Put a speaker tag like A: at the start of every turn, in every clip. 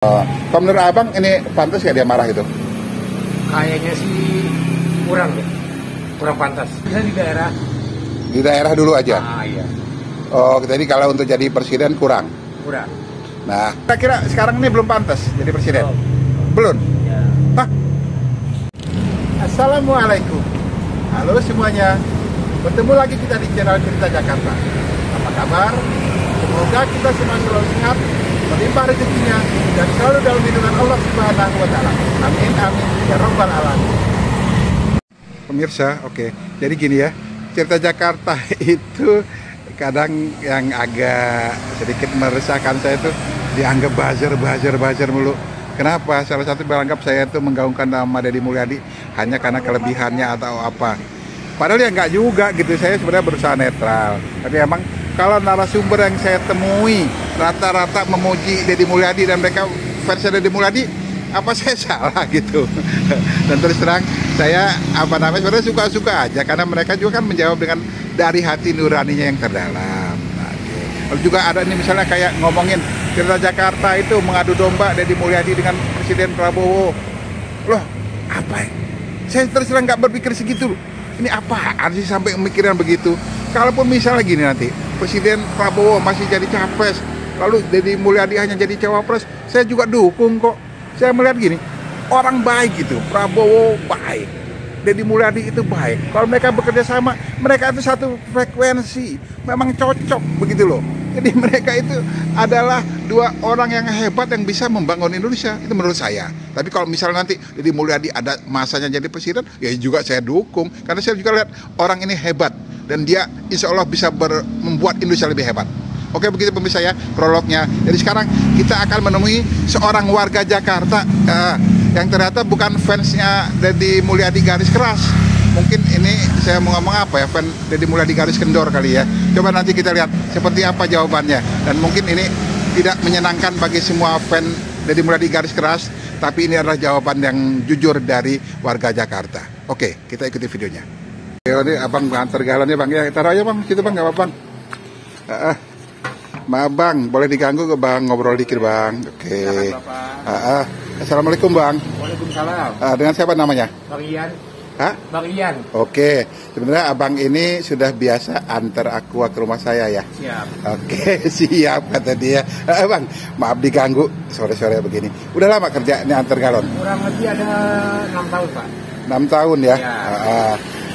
A: Kalau menurut abang ini pantas gak dia marah gitu?
B: Kayaknya sih kurang deh, kurang pantas. Bisa di daerah.
A: Di daerah dulu aja?
B: Iya.
A: Oh, jadi kalau untuk jadi presiden kurang?
B: Kurang.
A: Nah, kira-kira sekarang ini belum pantas jadi presiden?
B: Oh.
A: Belum?
B: Ya.
A: Hah? Assalamualaikum. Halo semuanya. Bertemu lagi kita di channel Cerita Jakarta. Apa kabar? Semoga kita semua selalu sehat, berlimpah rezekinya, dan selalu dalam lindungan Allah Subhanahu wa Ta'ala. Amin, amin, ya Rabbal Alamin. Pemirsa, oke. Jadi gini ya, Cerita Jakarta itu kadang yang agak sedikit meresahkan saya itu dianggap buzzer mulu. Kenapa? Salah satu beranggap saya itu menggaungkan nama Deddy Mulyadi hanya karena kelebihannya atau apa. Padahal ya nggak juga gitu, saya sebenarnya berusaha netral. Tapi emang kalau narasumber yang saya temui rata-rata memuji Deddy Mulyadi dan mereka fans Deddy Mulyadi, apa saya salah gitu? Dan terus terang saya sebenarnya suka-suka aja karena mereka juga kan menjawab dengan dari hati nuraninya yang terdalam. Lalu juga ada nih misalnya kayak ngomongin Cerita Jakarta itu mengadu domba Deddy Mulyadi dengan Presiden Prabowo. Loh, apa ya? Saya terus terang nggak berpikir segitu. Ini apaan sih sampai pemikiran begitu? Kalaupun misalnya gini nanti Presiden Prabowo masih jadi capres, lalu Deddy Mulyadi hanya jadi cawapres, saya juga dukung kok. Saya melihat gini, orang baik gitu, Prabowo baik, Deddy Mulyadi itu baik. Kalau mereka bekerja sama, mereka itu satu frekuensi, memang cocok begitu loh. Jadi mereka itu adalah dua orang yang hebat yang bisa membangun Indonesia, itu menurut saya. Tapi kalau misalnya nanti Deddy Mulyadi ada masanya jadi presiden, ya juga saya dukung. Karena saya juga lihat orang ini hebat dan dia insya Allah bisa membuat Indonesia lebih hebat. Oke, begitu pemirsa ya prolognya. Jadi sekarang kita akan menemui seorang warga Jakarta yang ternyata bukan fansnya Deddy Mulyadi garis keras. Mungkin ini saya mau ngomong apa ya, fan Deddy Mulyadi garis kendor kali ya. Coba nanti kita lihat seperti apa jawabannya. Dan mungkin ini tidak menyenangkan bagi semua fan Deddy Mulyadi garis keras, tapi ini adalah jawaban yang jujur dari warga Jakarta. Oke, kita ikuti videonya. Ini abang antar galonnya bang ya, taruh aja bang, situ bang, nggak apa-apa bang. Maaf bang, boleh diganggu ke bang, ngobrol dikit bang. Oke. Assalamualaikum bang.
B: Waalaikumsalam.
A: Dengan siapa namanya?
B: Bang Ian.
A: Hah?
B: Bang Ian.
A: Oke, sebenarnya abang ini sudah biasa antar aqua ke rumah saya ya.
B: Siap.
A: Oke, siap kata dia. Bang, maaf diganggu sore-sore begini. Udah lama kerja ini antar galon?
B: Kurang lebih ada 6 tahun Pak.
A: 6 tahun ya?
B: Ya.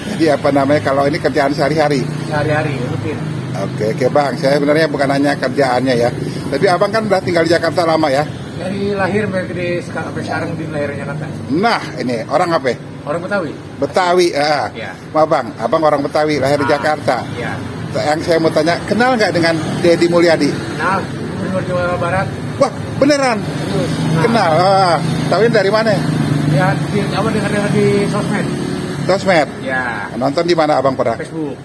A: Jadi apa namanya, kalau ini kerjaan sehari-hari?
B: Sehari-hari, rutin.
A: Oke bang, saya sebenarnya bukan hanya kerjaannya ya. Tapi abang kan udah tinggal di Jakarta lama ya?
B: Dari lahir sampai sekarang di lahir Jakarta.
A: Nah, ini orang apa?
B: Orang Betawi.
A: Betawi,
B: Ya.
A: Maaf bang, abang orang Betawi, lahir di Jakarta.
B: Iya.
A: Yang saya mau tanya, kenal nggak dengan Deddy Mulyadi?
B: Kenal, Gubernur Jawa Barat.
A: Wah, beneran?
B: Terus,
A: Kenal, tapi dari mana?
B: Ya, dengar di sosmed.
A: Sosmed?
B: Ya.
A: Nonton di mana abang pernah?
B: Facebook.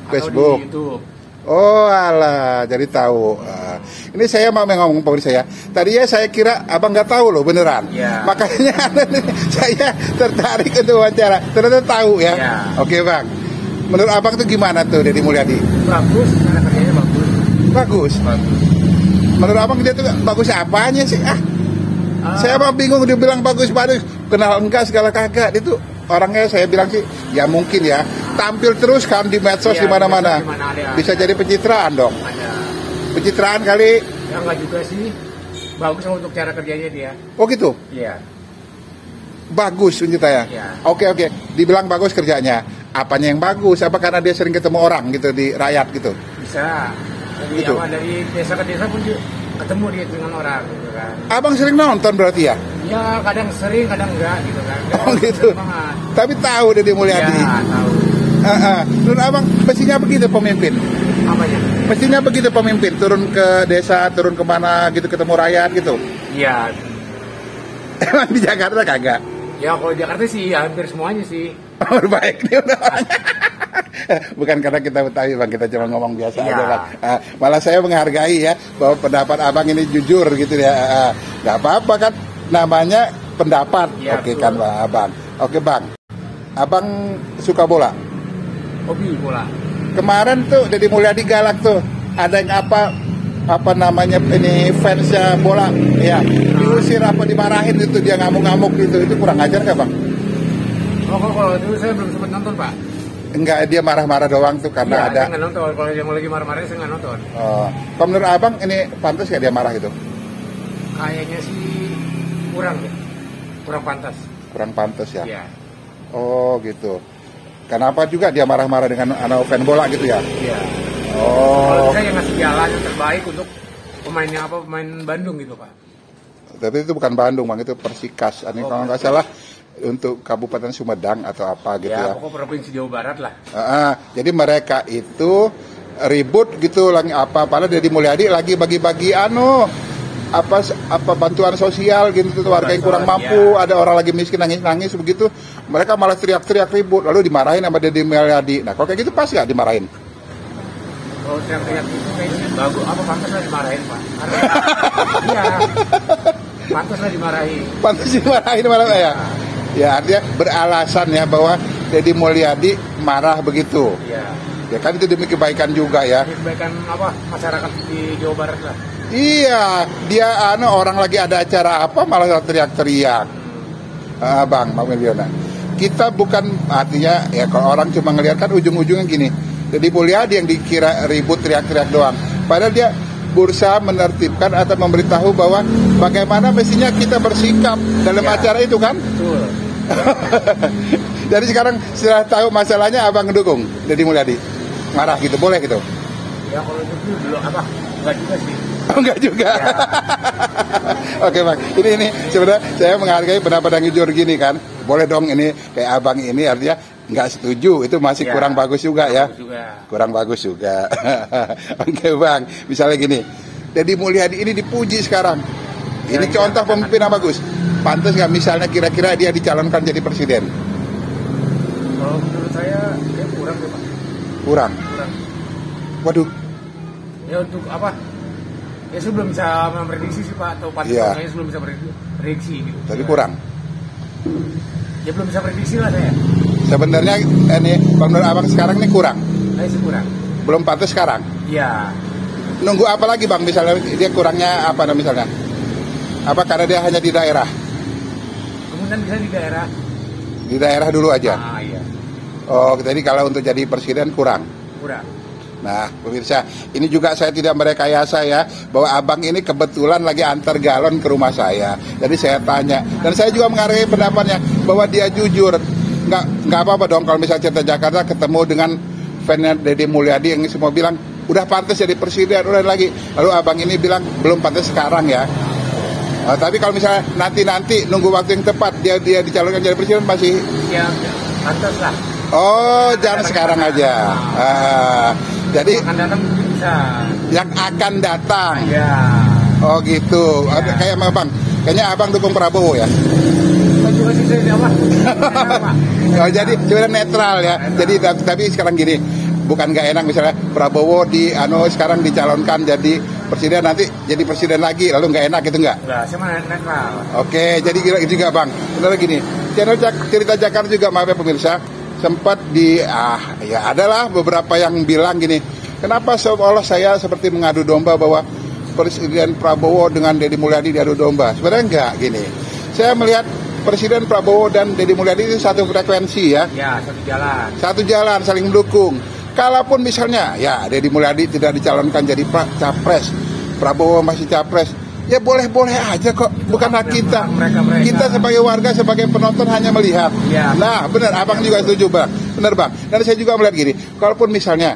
A: Facebook.
B: Atau di YouTube.
A: Oh alah, jadi tahu. Ini saya mau ngomong pemirsa ya. Tadinya saya kira abang nggak tahu loh beneran.
B: Ya.
A: Makanya saya tertarik untuk wawancara. Ternyata tahu ya.
B: Ya.
A: Oke bang. Menurut abang tuh gimana tuh Deddy Mulyadi?
B: Bagus, karena kerjanya bagus.
A: Bagus.
B: Bagus.
A: Menurut abang dia tuh bagus apanya sih? Saya mah bingung, dia bilang bagus. Kenal enggak segala kagak. Dia tuh orangnya saya bilang sih ya mungkin ya tampil terus kan di medsos di mana-mana. Bisa jadi pencitraan dong.
B: Ada.
A: Pencitraan kali.
B: Ya enggak juga sih. Bagus untuk cara kerjanya dia.
A: Oh gitu.
B: Iya.
A: Bagus pencitraan.
B: Iya.
A: Oke. Dibilang bagus kerjanya. Apanya yang bagus? Apa karena dia sering ketemu orang gitu di rakyat gitu?
B: Bisa. Dari
A: Gitu.
B: dari desa ke desa pun ketemu dia dengan orang gitu kan.
A: Abang sering nonton berarti ya?
B: Ya kadang sering, kadang enggak gitu kan.
A: Oh gitu. Tapi tahu Deddy Mulyadi.
B: Ya, tahu.
A: Menurut abang mestinya begitu pemimpin?
B: Apanya?
A: Mestinya begitu pemimpin, turun ke desa, turun kemana gitu, ketemu rakyat gitu.
B: Iya.
A: Emang di Jakarta kagak?
B: Ya kalau di Jakarta sih ya, hampir semuanya sih.
A: Oh, baik nih udah. Bukan karena kita Betawi bang, kita cuma ngomong biasa
B: Iya.
A: aja bang. Malah saya menghargai ya bahwa pendapat abang ini jujur gitu ya. Gak apa-apa kan, namanya pendapat.
B: Ya,
A: Oke
B: betul.
A: kan bang, abang. Oke bang, abang suka bola.
B: Hobi bola.
A: Kemarin tuh Deddy Mulyadi galak tuh, ada yang apa apa namanya ini fansnya bola ya diusir apa dimarahin itu dia ngamuk-ngamuk gitu, itu kurang ajar nggak bang?
B: Oh, kalau itu saya belum sempat nonton pak.
A: Enggak, dia marah-marah doang tuh karena
B: Iya,
A: ada.
B: saya nggak nonton. Kalau yang lagi marah-marah saya nggak nonton.
A: Oh, kalau menurut abang ini pantas nggak dia marah gitu?
B: Kayaknya sih kurang ya, kurang pantas.
A: Kurang pantas ya.
B: Iya.
A: Oh gitu. Kenapa juga dia marah-marah dengan anak fan bola gitu ya?
B: Iya. Kalau
A: Oh.
B: saya yang ngasih jalan yang terbaik untuk pemainnya apa, pemain Bandung gitu pak.
A: Tapi itu bukan Bandung bang, itu Persikas. Ini kalau nggak salah untuk Kabupaten Sumedang atau apa gitu ya.
B: Ya, pokoknya provinsi Jawa Barat lah.
A: Jadi mereka itu ribut gitu lagi apa, padahal Deddy Mulyadi lagi bagi-bagi apa bantuan sosial gitu tuh warga yang kurang mampu, ada orang lagi miskin nangis-nangis begitu, mereka malah teriak-teriak ribut lalu dimarahin sama Deddy Mulyadi. Nah kalau kayak gitu pas nggak dimarahin?
B: Kalau teriak-teriak itu kayaknya bagus, apa pantas lah dimarahin pak? Karena iya, pantas lah dimarahin.
A: Pantas dimarahin malah ya? Ya artinya beralasan ya bahwa Deddy Mulyadi marah begitu.
B: Iya.
A: Ya kan itu demi kebaikan juga ya.
B: Ini kebaikan apa masyarakat di Jawa Barat lah.
A: Iya, dia orang lagi ada acara apa malah teriak-teriak. Bang Miliona. Kita bukan artinya ya kalau orang cuma ngelihat kan ujung-ujungnya gini. Jadi Mulyadi yang dikira ribut teriak-teriak doang. Padahal dia berusaha menertibkan atau memberitahu bahwa bagaimana mestinya kita bersikap dalam acara itu kan.
B: Betul.
A: Jadi sekarang setelah tahu masalahnya abang ngedukung Deddy Mulyadi. Marah gitu, boleh gitu?
B: Ya kalau itu dulu apa? Enggak juga sih.
A: Oh, enggak juga.
B: Ya.
A: Oke bang, ini sebenarnya saya menghargai pendapat yang jujur gini kan. Boleh dong ini kayak abang ini artinya nggak setuju, itu masih
B: Ya,
A: kurang bagus juga ya.
B: bagus juga.
A: Kurang bagus juga. Oke bang, misalnya gini, Deddy Mulyadi ini dipuji sekarang. Ini
B: Ya,
A: contoh
B: ya,
A: pemimpin yang bagus. Pantas nggak misalnya kira-kira dia dicalonkan jadi presiden?
B: Kalau menurut saya kurang deh pak.
A: Kurang.
B: Kurang.
A: Waduh.
B: Ya untuk apa? Ya saya belum bisa memprediksi sih pak, atau pantas
A: Iya.
B: kayaknya belum bisa prediksi gitu.
A: Tapi kurang.
B: Ya belum bisa prediksi lah saya.
A: Sebenarnya ini menurut abang sekarang ini kurang.
B: Saya sih kurang.
A: Belum pantas sekarang.
B: Iya.
A: Nunggu apa lagi bang? Misalnya dia kurangnya apa misalnya? Apa karena dia hanya di daerah?
B: Kemudian bisa di daerah.
A: Di daerah dulu aja.
B: Iya.
A: Oh, jadi kalau untuk jadi presiden kurang.
B: Kurang.
A: Nah, pemirsa, ini juga saya tidak merekayasa ya, bahwa abang ini kebetulan lagi antar galon ke rumah saya. Jadi saya tanya, dan saya juga menghargai pendapatnya bahwa dia jujur. Nggak apa-apa dong kalau misalnya Cerita Jakarta ketemu dengan fansnya Deddy Mulyadi yang semua bilang udah pantas jadi presiden, udah lagi. Lalu abang ini bilang belum pantas sekarang ya. Tapi kalau misalnya nanti nunggu waktu yang tepat dia dicalonkan jadi presiden masih.
B: Ya pantas lah.
A: Oh, jangan sekarang aja. Jadi
B: Akan datang mungkin bisa.
A: yang akan datang.
B: Ya.
A: Oh gitu.
B: Ya.
A: Kayak sama abang. Kayaknya abang dukung Prabowo ya.
B: Kan juga sih saya apa?
A: Oh, jadi sebenarnya netral ya. Jadi tapi sekarang gini, bukan nggak enak misalnya Prabowo sekarang dicalonkan jadi presiden, nanti jadi presiden lagi lalu nggak enak gitu nggak?
B: Enggak, saya mah netral.
A: Oke, jadi gitu juga bang. Benar gini, channel Cerita Jakarta juga maaf ya pemirsa, sempat ya adalah beberapa yang bilang gini, kenapa seolah saya seperti mengadu domba bahwa Presiden Prabowo dengan Deddy Mulyadi diadu domba. Sebenarnya enggak gini. Saya melihat Presiden Prabowo dan Deddy Mulyadi itu satu frekuensi ya.
B: Ya, satu jalan.
A: Satu jalan, saling mendukung. Kalaupun misalnya ya Deddy Mulyadi tidak dicalonkan jadi capres, Prabowo masih capres, ya boleh-boleh aja kok, bukan hak kita.
B: Mereka.
A: Kita sebagai warga, sebagai penonton hanya melihat.
B: Ya.
A: Nah, benar, abang juga setuju bang. Benar bang. Dan saya juga melihat gini, kalaupun misalnya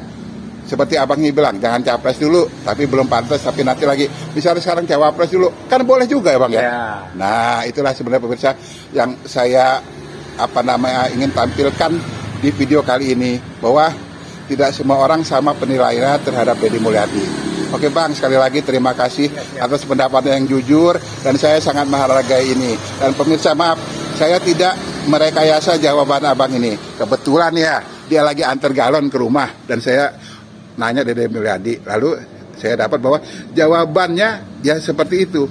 A: seperti abang ini bilang, jangan capres dulu, tapi belum pantas, tapi nanti lagi. Misalnya sekarang cawapres dulu, kan boleh juga ya bang ya.
B: Ya.
A: Nah, itulah sebenarnya pemirsa yang saya ingin tampilkan di video kali ini, bahwa tidak semua orang sama penilaiannya terhadap Deddy Mulyadi. Oke bang, sekali lagi terima kasih atas pendapatnya yang jujur, dan saya sangat menghargai ini. Dan pemirsa maaf, saya tidak merekayasa jawaban abang ini. Kebetulan ya, dia lagi antar galon ke rumah, dan saya nanya Deddy Mulyadi, lalu saya dapat bahwa jawabannya ya seperti itu.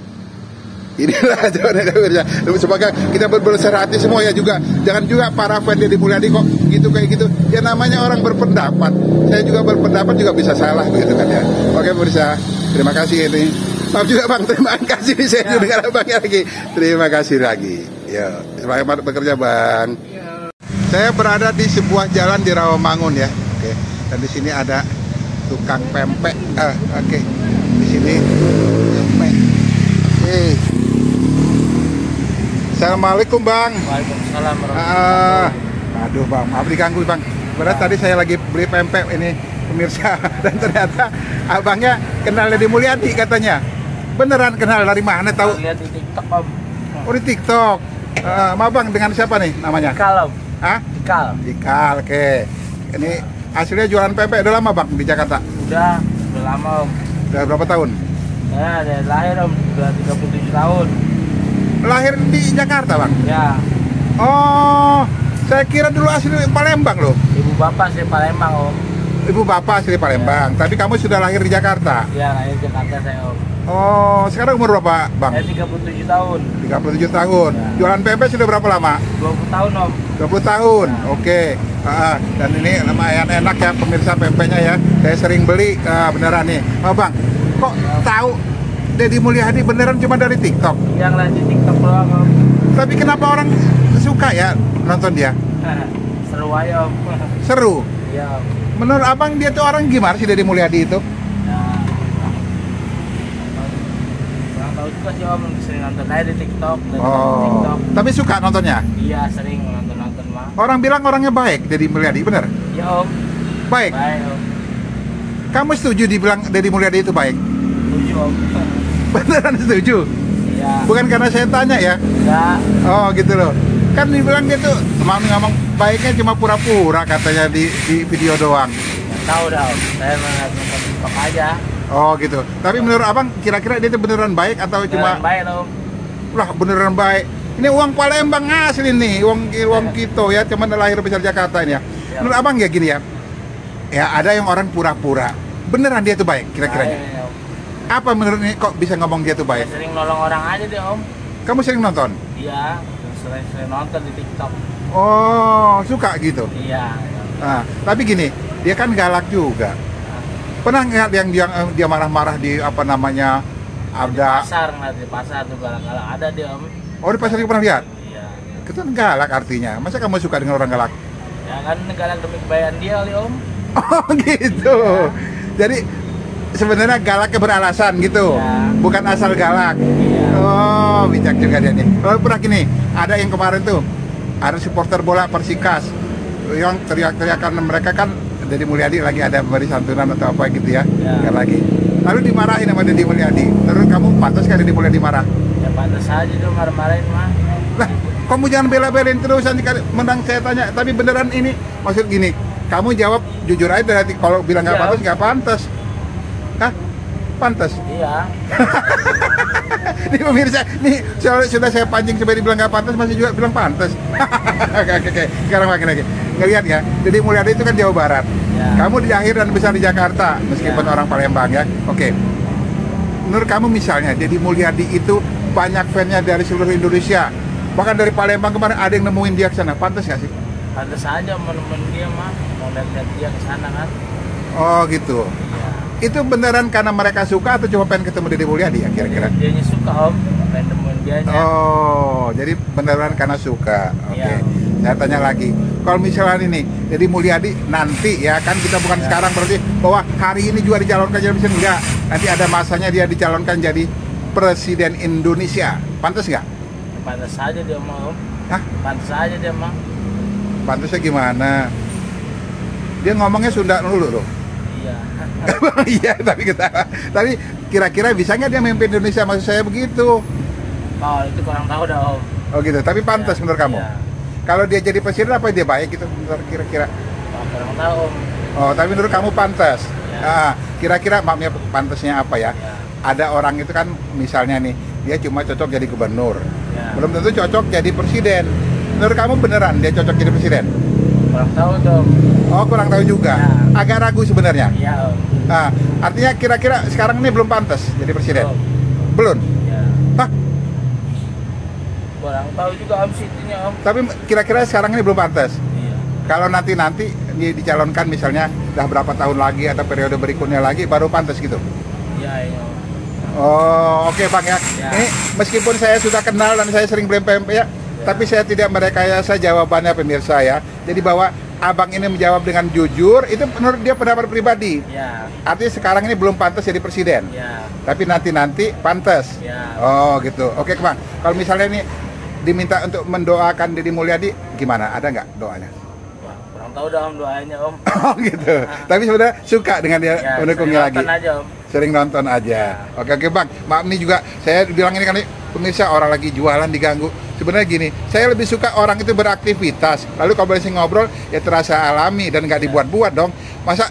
A: Inilah jawabannya. Semoga kita berbesar hati semua ya juga. Jangan juga para fan Deddy Mulyadi kok gitu kayak gitu. Ya namanya orang berpendapat. Saya juga berpendapat juga bisa salah begitu kan ya. Oke pemirsa. Terima kasih ini. Maaf juga Bang, terima kasih saya juga dengar Abangnya lagi. Terima kasih lagi. Ya, selamat bekerja Bang. Saya berada di sebuah jalan di Rawamangun ya. Oke. Dan di sini ada tukang pempek. Oke. Di sini pempek. Oke. Assalamualaikum Bang.
B: Waalaikumsalam warahmatullahi.
A: Aduh Bang, maaf diganggu Bang. Padahal tadi saya lagi beli pempek ini pemirsa dan ternyata abangnya kenal Deddy Mulyadi katanya. Beneran kenal dari mana tahu?
B: Lihat di TikTok Om.
A: Oh di TikTok. Maaf Bang, dengan siapa nih namanya?
B: Ikal Om.
A: Hah?
B: Ikal.
A: Ikal, oke. Ini hasilnya jualan pempek udah lama Bang di Jakarta?
B: Udah lama Om.
A: Udah berapa tahun?
B: Ya, dari lahir Om, udah 37 tahun.
A: Lahir di Jakarta Bang?
B: Ya.
A: Oh, saya kira dulu asli Palembang loh.
B: Ibu bapak sih Palembang Om.
A: Ibu bapak asli Palembang, tapi kamu sudah lahir di Jakarta?
B: Ya, lahir di Jakarta saya Om.
A: Oh, sekarang umur berapa Bang?
B: Saya 37 tahun.
A: 37 tahun.
B: Ya.
A: Jualan pempek sudah berapa lama?
B: 20 tahun Om.
A: 20 tahun, oke. Dan ini lumayan enak ya pemirsa pempeknya ya. Saya sering beli, beneran nih. Oh Bang, kok tahu Deddy Mulyadi beneran cuma dari TikTok?
B: Yang lihat di TikTok doang Om.
A: Tapi kenapa orang suka ya nonton dia?
B: Seru aja Om.
A: Seru.
B: Iya Om.
A: Menurut Abang dia tuh orang gimana sih Deddy Mulyadi itu?
B: Ya. Kurang tahu juga sih Om, sering nonton aja di TikTok.
A: Oh, tapi suka nontonnya?
B: Iya, sering nonton mah.
A: Orang bilang orangnya baik Deddy Mulyadi, bener?
B: Iya Om.
A: Baik.
B: Baik Om.
A: Kamu setuju dibilang Deddy Mulyadi itu baik?
B: Setuju Om.
A: Beneran setuju?
B: Iya.
A: Bukan karena saya tanya ya?
B: Enggak.
A: Oh gitu loh. Kan dibilang dia tuh ngomong baiknya cuma pura-pura katanya di video doang.
B: Nggak tahu dah Om. Saya nonton TikTok aja.
A: Oh gitu. Tapi menurut Abang kira-kira dia tuh beneran baik atau cuma
B: Beneran baik Om.
A: lah beneran baik? Ini uang Palembang asli nih, uang Kito ya, cuman lahir besar Jakarta ini ya.
B: Ya.
A: Menurut Abang ya gini ya. Ya ada yang orang pura-pura. Beneran dia tuh baik kira-kiranya?
B: Baik, Om.
A: Apa menurut ini kok bisa ngomong dia tuh
B: Saya
A: baik?
B: sering nolong orang aja deh Om.
A: Kamu sering nonton?
B: Iya. Sering nonton di TikTok.
A: Oh, suka gitu.
B: Iya.
A: Nah, tapi gini, dia kan galak juga. Pernah nggak yang dia marah-marah di apa namanya ada?
B: Di pasar tuh galak-galak ada deh Om.
A: Oh di pasar juga pernah lihat?
B: Iya.
A: Itu kan galak artinya. Masa kamu suka dengan orang galak?
B: Ya kan galak demi kebaikan dia kali Om.
A: Oh gitu. Jadi sebenarnya galaknya beralasan gitu,
B: Iya.
A: bukan asal galak.
B: Iya.
A: Oh bijak juga dia nih. Kalau pernah gini, ada yang kemarin tuh ada supporter bola Persikas yang teriak-teriakan mereka kan Deddy Mulyadi lagi ada beri santunan atau apa gitu ya,
B: Ya.
A: kan lagi. Lalu dimarahin sama Deddy Mulyadi. Terus kamu pantas kan Deddy Mulyadi marah?
B: Ya pantas aja tuh marah-marahin mah.
A: Lah, kamu jangan bela-belain terus nanti kali menang saya tanya. Tapi beneran ini maksud gini, kamu jawab jujur aja dari kalau bilang nggak
B: Iya.
A: pantas nggak pantas. Hah? Pantas?
B: Iya.
A: Nih pemirsa, nih sudah saya pancing sampai dibilang nggak pantas masih juga bilang pantas. Oke. Sekarang makin lagi. Ngelihat ya, jadi Mulyadi itu kan Jawa Barat.
B: Ya.
A: Kamu dilahir dan besar di Jakarta, meskipun
B: Ya.
A: orang Palembang ya. Oke. Menurut kamu misalnya, jadi Mulyadi itu banyak fansnya dari seluruh Indonesia. Bahkan dari Palembang kemarin ada yang nemuin dia ke sana. Pantas nggak sih?
B: Pantas aja temen dia mah mau lihat dia ke sana kan.
A: Oh gitu.
B: Iya.
A: Itu beneran karena mereka suka atau cuma pengen ketemu Deddy Mulyadi ya kira-kira?
B: Dianya suka Om, pengen nemuin dianya.
A: Oh, jadi beneran karena suka. Oke.
B: Iya.
A: Saya tanya lagi, kalau misalnya ini, Deddy Mulyadi nanti ya kan kita bukan
B: Ya.
A: sekarang berarti bahwa hari ini juga dicalonkan jadi presiden enggak? Nanti ada masanya dia dicalonkan jadi presiden Indonesia. Pantas nggak?
B: Pantas aja dia mah Om.
A: Hah?
B: Pantas aja dia mah.
A: Pantasnya gimana? Dia ngomongnya Sunda dulu loh.
B: Iya.
A: Iya, tapi kira-kira bisa nggak dia memimpin Indonesia? Maksud saya begitu.
B: Oh itu kurang tahu dah Om.
A: Oh gitu. Tapi pantas
B: Iya.
A: menurut kamu?
B: Iya.
A: Kalau dia jadi presiden apa dia baik gitu? Menurut kira-kira?
B: Oh, kurang tahu Om.
A: Oh, tapi menurut kamu pantas?
B: Ya.
A: Kira-kira maksudnya pantasnya apa ya?
B: Ya.
A: Ada orang itu kan misalnya nih, dia cuma cocok jadi gubernur.
B: Ya.
A: Belum tentu cocok jadi presiden. Menurut kamu beneran dia cocok jadi presiden?
B: Kurang tahu tuh.
A: Oh, kurang tahu juga.
B: Ya.
A: Agak ragu sebenarnya.
B: Iya Om.
A: Artinya kira-kira sekarang ini belum pantas jadi presiden?
B: Om.
A: Belum?
B: Ya.
A: Hah?
B: Kurang tahu juga Om situnya Om.
A: Tapi kira-kira sekarang ini belum pantas?
B: Iya.
A: Kalau nanti dia dicalonkan misalnya udah berapa tahun lagi atau periode berikutnya lagi baru pantas gitu?
B: Iya, iya.
A: Oh, oke Bang ya.
B: Ya.
A: Ini meskipun saya sudah kenal dan saya sering beli pempek ya, tapi saya tidak merekayasa jawabannya pemirsa ya. Jadi bahwa Abang ini menjawab dengan jujur, itu menurut dia pendapat pribadi.
B: Ya.
A: Artinya sekarang ini belum pantas jadi presiden.
B: Ya.
A: Tapi nanti pantas.
B: Ya.
A: Oh gitu. Oke Bang, kalau misalnya ini diminta untuk mendoakan Deddy Mulyadi, gimana? Ada nggak doanya?
B: Wah, kurang tahu dah Om doanya Om.
A: Oh gitu. Tapi sebenarnya suka dengan dia
B: Ya,
A: mendukungnya lagi.
B: nonton aja Om.
A: Sering nonton aja. Oke Bang, maaf nih juga saya bilang ini kan pemirsa orang lagi jualan diganggu. Sebenarnya gini, saya lebih suka orang itu beraktivitas. Lalu kalau boleh ngobrol ya terasa alami dan nggak dibuat-buat dong. Masa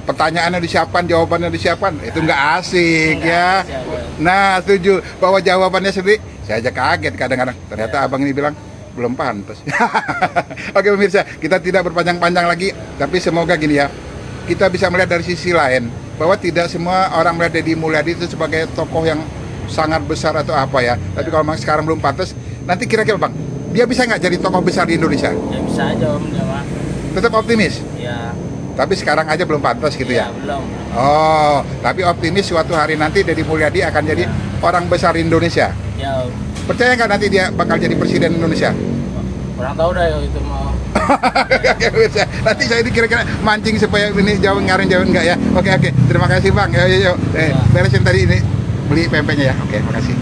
A: pertanyaannya disiapkan, jawabannya disiapkan, itu nggak asik ya. Nah setuju bahwa jawabannya sendiri, saya aja kaget kadang-kadang. Ternyata abang ini bilang belum pantas. Oke pemirsa, kita tidak berpanjang-panjang lagi, tapi semoga gini ya, kita bisa melihat dari sisi lain bahwa tidak semua orang melihat Deddy Mulyadi itu sebagai tokoh yang sangat besar atau apa ya. Tapi kalau memang sekarang belum pantas, nanti kira-kira Bang, dia bisa nggak jadi tokoh besar di Indonesia?
B: Ya bisa aja Om, ya Pak.
A: Tetap optimis?
B: Ya.
A: Tapi sekarang aja belum pantas gitu ya?
B: Belum.
A: Oh, tapi optimis suatu hari nanti Deddy Mulyadi akan jadi orang besar di Indonesia.
B: Ya Om.
A: Percaya nggak nanti dia bakal jadi presiden Indonesia?
B: Kurang tahu dah ya itu mau.
A: Oke, bisa. Nanti saya ini kira-kira mancing supaya ini jauh jauh enggak ya? Oke, terima kasih Bang. Yuk. Beresin tadi ini beli pempeknya ya. Oke, makasih.